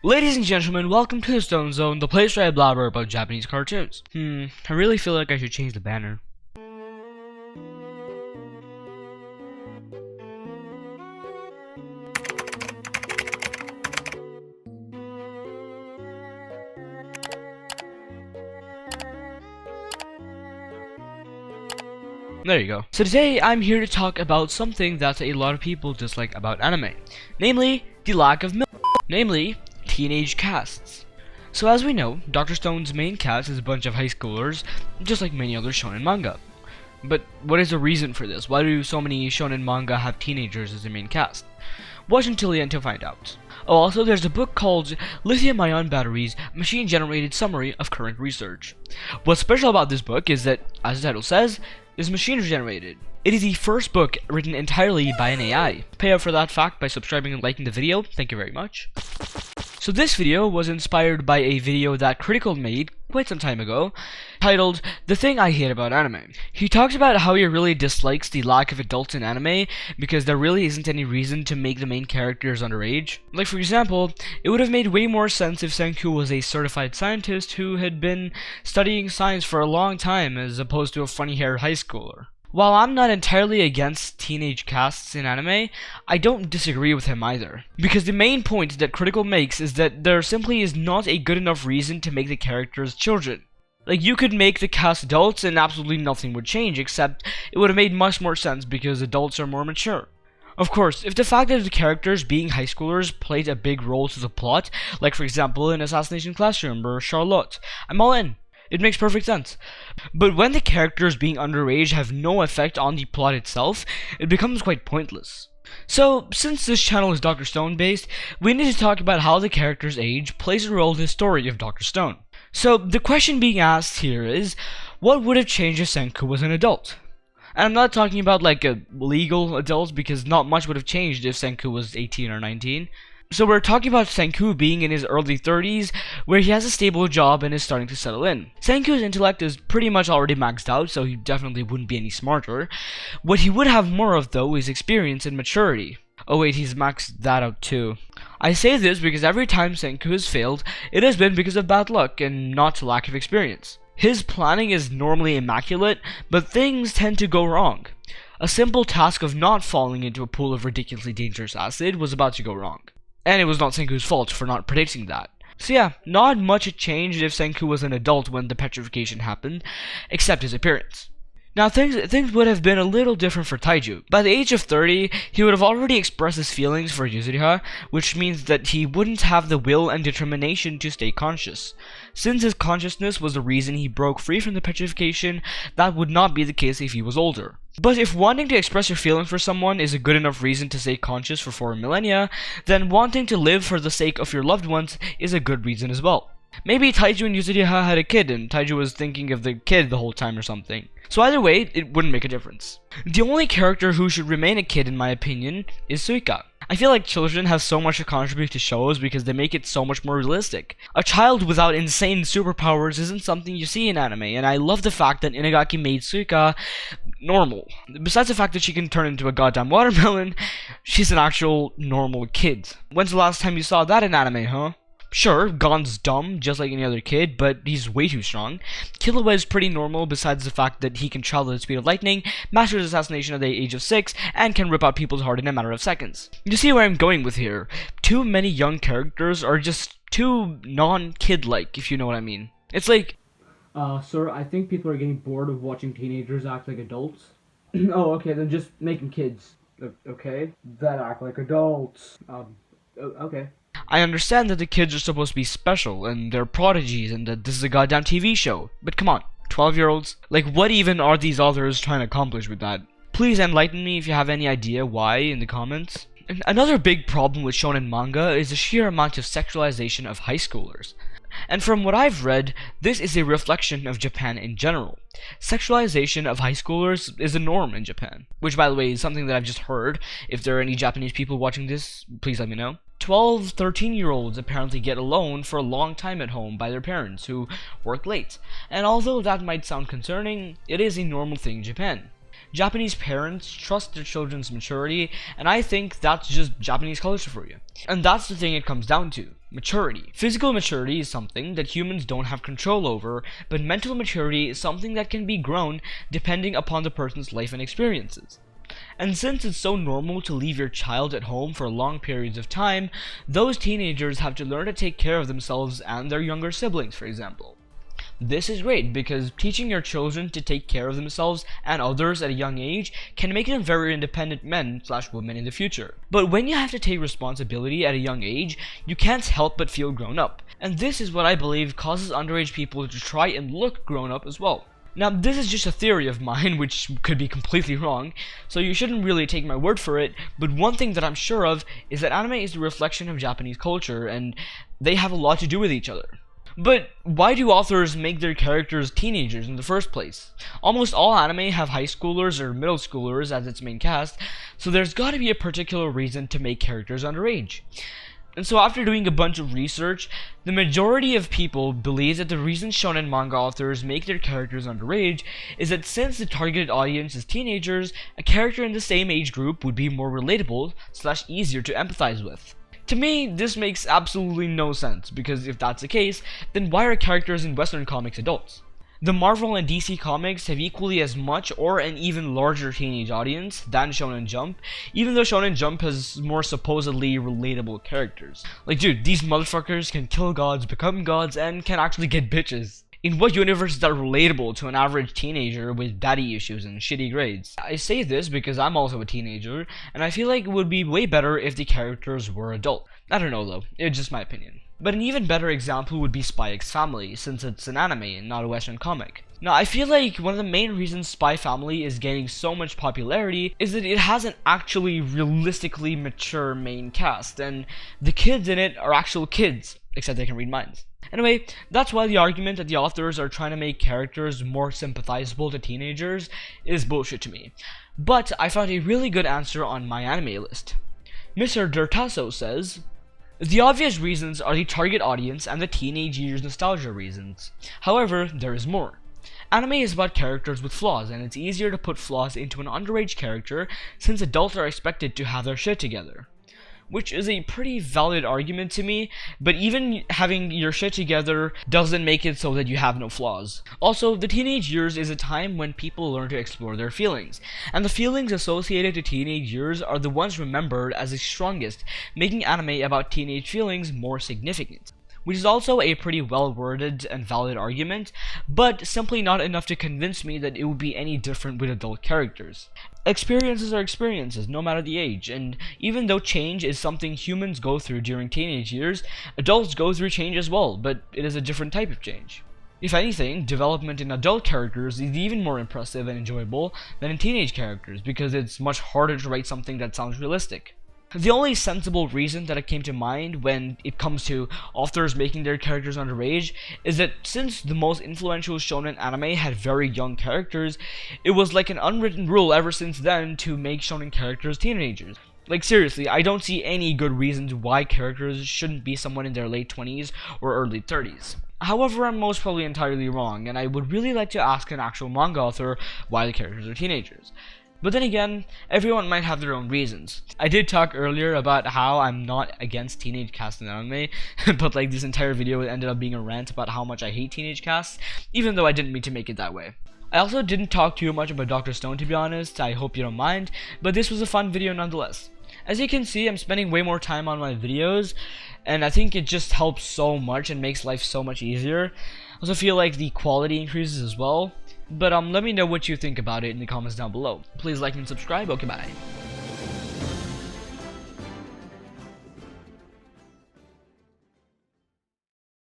Ladies and gentlemen, welcome to the Stone Zone, the place where I blabber about Japanese cartoons. I really feel like I should change the banner. There you go. So today I'm here to talk about something that a lot of people dislike about anime. Namely, the lack of namely, teenage casts. So as we know, Dr. Stone's main cast is a bunch of high schoolers, just like many other shonen manga. But what is the reason for this? Why do so many shonen manga have teenagers as their main cast? Watch until the end to find out. Oh, also there's a book called Lithium-Ion Batteries, Machine-Generated Summary of Current Research. What's special about this book is that, as the title says, is machine-generated. It is the first book written entirely by an AI. Pay up for that fact by subscribing and liking the video, thank you very much. So this video was inspired by a video that Critical made quite some time ago, titled The Thing I Hate About Anime. He talks about how he really dislikes the lack of adults in anime because there really isn't any reason to make the main characters underage. Like for example, it would have made way more sense if Senku was a certified scientist who had been studying science for a long time as opposed to a funny-haired high schooler. While I'm not entirely against teenage casts in anime, I don't disagree with him either. Because the main point that Critical makes is that there simply is not a good enough reason to make the characters children. Like, you could make the cast adults and absolutely nothing would change, except it would have made much more sense because adults are more mature. Of course, if the fact that the characters being high schoolers played a big role to the plot, like for example in Assassination Classroom or Charlotte, I'm all in. It makes perfect sense. But when the characters being underage have no effect on the plot itself, it becomes quite pointless. So, since this channel is Dr. Stone based, we need to talk about how the character's age plays a role in the story of Dr. Stone. So, the question being asked here is, what would have changed if Senku was an adult? And I'm not talking about like a legal adult, because not much would have changed if Senku was 18 or 19. So we're talking about Senku being in his early 30s, where he has a stable job and is starting to settle in. Senku's intellect is pretty much already maxed out, so he definitely wouldn't be any smarter. What he would have more of, though, is experience and maturity. Oh wait, he's maxed that out too. I say this because every time Senku has failed, it has been because of bad luck and not lack of experience. His planning is normally immaculate, but things tend to go wrong. A simple task of not falling into a pool of ridiculously dangerous acid was about to go wrong. And it was not Senku's fault for not predicting that. So yeah, not much had changed if Senku was an adult when the petrification happened, except his appearance. Now things would have been a little different for Taiju. By the age of 30, he would have already expressed his feelings for Yuzuriha, which means that he wouldn't have the will and determination to stay conscious. Since his consciousness was the reason he broke free from the petrification, that would not be the case if he was older. But if wanting to express your feelings for someone is a good enough reason to stay conscious for 4 millennia, then wanting to live for the sake of your loved ones is a good reason as well. Maybe Taiju and Yuzuriha had a kid and Taiju was thinking of the kid the whole time or something. So either way, it wouldn't make a difference. The only character who should remain a kid in my opinion is Suika. I feel like children have so much to contribute to shows because they make it so much more realistic. A child without insane superpowers isn't something you see in anime, and I love the fact that Inagaki made Suika normal. Besides the fact that she can turn into a goddamn watermelon, she's an actual normal kid. When's the last time you saw that in anime, huh? Sure, Gon's dumb, just like any other kid, but he's way too strong. Killua is pretty normal besides the fact that he can travel at the speed of lightning, masters assassination at the age of 6, and can rip out people's heart in a matter of seconds. You see where I'm going with here. Too many young characters are just too non-kid-like, if you know what I mean. It's like, sir, I think people are getting bored of watching teenagers act like adults. Oh, okay, then just make them kids. Okay? That act like adults. Okay. I understand that the kids are supposed to be special, and they're prodigies, and that this is a goddamn TV show. But come on, 12-year-olds? Like, what even are these authors trying to accomplish with that? Please enlighten me if you have any idea why in the comments. And another big problem with shonen manga is the sheer amount of sexualization of high schoolers. And from what I've read, this is a reflection of Japan in general. Sexualization of high schoolers is a norm in Japan, which by the way is something that I've just heard. If there are any Japanese people watching this, please let me know. 12, 13-year-olds apparently get alone for a long time at home by their parents, who work late. And although that might sound concerning, it is a normal thing in Japan. Japanese parents trust their children's maturity, and I think that's just Japanese culture for you. And that's the thing it comes down to. maturity. Physical maturity is something that humans don't have control over, but mental maturity is something that can be grown depending upon the person's life and experiences. And since it's so normal to leave your child at home for long periods of time, those teenagers have to learn to take care of themselves and their younger siblings, for example. This is great because teaching your children to take care of themselves and others at a young age can make them very independent men/women in the future. But when you have to take responsibility at a young age, you can't help but feel grown up. And this is what I believe causes underage people to try and look grown up as well. Now, this is just a theory of mine, which could be completely wrong, so you shouldn't really take my word for it, but one thing that I'm sure of is that anime is a reflection of Japanese culture, and they have a lot to do with each other. But why do authors make their characters teenagers in the first place? Almost all anime have high schoolers or middle schoolers as its main cast, so there's gotta be a particular reason to make characters underage. And so after doing a bunch of research, the majority of people believe that the reason shonen manga authors make their characters underage is that since the targeted audience is teenagers, a character in the same age group would be more relatable/easier to empathize with. To me, this makes absolutely no sense, because if that's the case, then why are characters in Western comics adults? The Marvel and DC comics have equally as much or an even larger teenage audience than Shonen Jump, even though Shonen Jump has more supposedly relatable characters. Like, dude, these motherfuckers can kill gods, become gods, and can actually get bitches. In what universe is that relatable to an average teenager with daddy issues and shitty grades? I say this because I'm also a teenager, and I feel like it would be way better if the characters were adult. I don't know though, it's just my opinion. But an even better example would be Spy X Family, since it's an anime and not a Western comic. Now, I feel like one of the main reasons Spy Family is gaining so much popularity is that it has an actually realistically mature main cast, and the kids in it are actual kids, except they can read minds. Anyway, that's why the argument that the authors are trying to make characters more sympathizable to teenagers is bullshit to me. But I found a really good answer on my anime list. Mr. Dirtasso says, the obvious reasons are the target audience and the teenage years nostalgia reasons. However, there is more. Anime is about characters with flaws, and it's easier to put flaws into an underage character since adults are expected to have their shit together. Which is a pretty valid argument to me, but even having your shit together doesn't make it so that you have no flaws. Also, the teenage years is a time when people learn to explore their feelings, and the feelings associated to teenage years are the ones remembered as the strongest, making anime about teenage feelings more significant. Which is also a pretty well-worded and valid argument, but simply not enough to convince me that it would be any different with adult characters. Experiences are experiences, no matter the age, and even though change is something humans go through during teenage years, adults go through change as well, but it is a different type of change. If anything, development in adult characters is even more impressive and enjoyable than in teenage characters, because it's much harder to write something that sounds realistic. The only sensible reason that it came to mind when it comes to authors making their characters underage is that since the most influential shonen anime had very young characters, it was like an unwritten rule ever since then to make shonen characters teenagers. Like seriously, I don't see any good reasons why characters shouldn't be someone in their late 20s or early 30s. However, I'm most probably entirely wrong, and I would really like to ask an actual manga author why the characters are teenagers. But then again, everyone might have their own reasons. I did talk earlier about how I'm not against teenage casts in anime, but like this entire video ended up being a rant about how much I hate teenage casts, even though I didn't mean to make it that way. I also didn't talk too much about Dr. Stone, to be honest. I hope you don't mind, but this was a fun video nonetheless. As you can see, I'm spending way more time on my videos, and I think it just helps so much and makes life so much easier. I also feel like the quality increases as well. But let me know what you think about it in the comments down below. Please like and subscribe. Okay, bye.